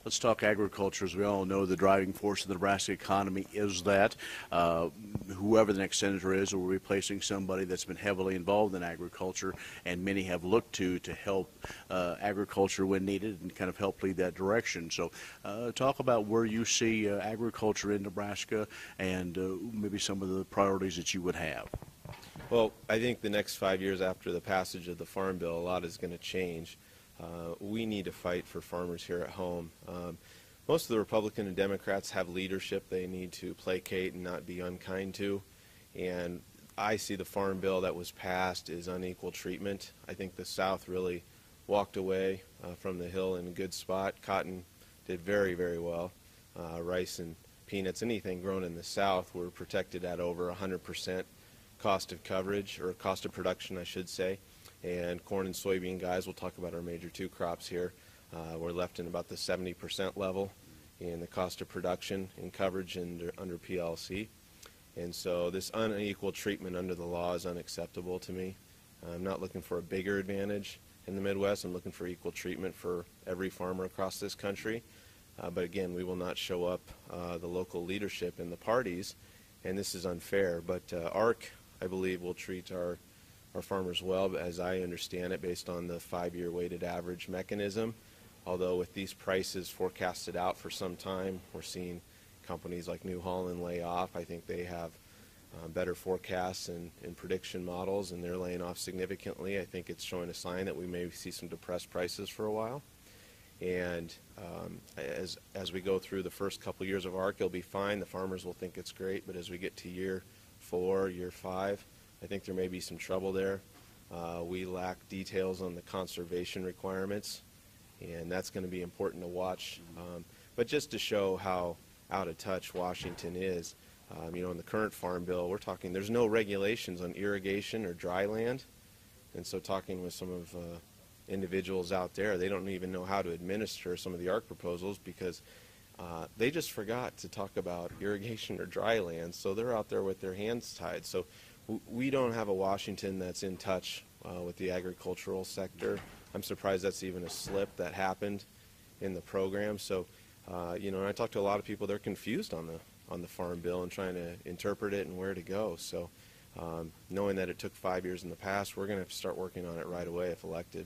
Let's talk agriculture. As we all know, the driving force of the Nebraska economy is that. Whoever the next senator is, we're replacing somebody that's been heavily involved in agriculture, and many have looked to help agriculture when needed and kind of help lead that direction. So talk about where you see agriculture in Nebraska and maybe some of the priorities that you would have. Well, I think the next 5 years after the passage of the Farm Bill, a lot is going to change. We need to fight for farmers here at home. Most of the Republican and Democrats have leadership they need to placate and not be unkind to. And I see the Farm Bill that was passed is unequal treatment. I think the South really walked away from the Hill in a good spot. Cotton did very, very well. Rice and peanuts, anything grown in the South, were protected at over 100% cost of coverage, or cost of production, I should say. And corn and soybean guys, we'll talk about our major two crops here, we're left in about the 70% level in the cost of production and coverage under PLC. And so this unequal treatment under the law is unacceptable to me. I'm not looking for a bigger advantage in the Midwest. I'm looking for equal treatment for every farmer across this country. But again, we will not show up the local leadership in the parties, and this is unfair. But ARC, I believe, will treat our farmers well, as I understand it, based on the 5-year weighted average mechanism. Although with these prices forecasted out for some time, we're seeing companies like New Holland lay off. I think they have better forecasts and prediction models, and they're laying off significantly. I think it's showing a sign that we may see some depressed prices for a while. And as we go through the first couple years of ARC, it'll be fine. The farmers will think it's great, but as we get to year 4, year 5, I think there may be some trouble there. We lack details on the conservation requirements, and that's going to be important to watch. But just to show how out of touch Washington is, in the current Farm Bill, we're talking there's no regulations on irrigation or dry land. And so talking with some of individuals out there, they don't even know how to administer some of the ARC proposals because they just forgot to talk about irrigation or dry land, so they're out there with their hands tied. So we don't have a Washington that's in touch with the agricultural sector. I'm surprised that's even a slip that happened in the program. So, and I talk to a lot of people, they're confused on the Farm Bill and trying to interpret it and where to go. So knowing that it took 5 years in the past, we're going to have to start working on it right away if elected.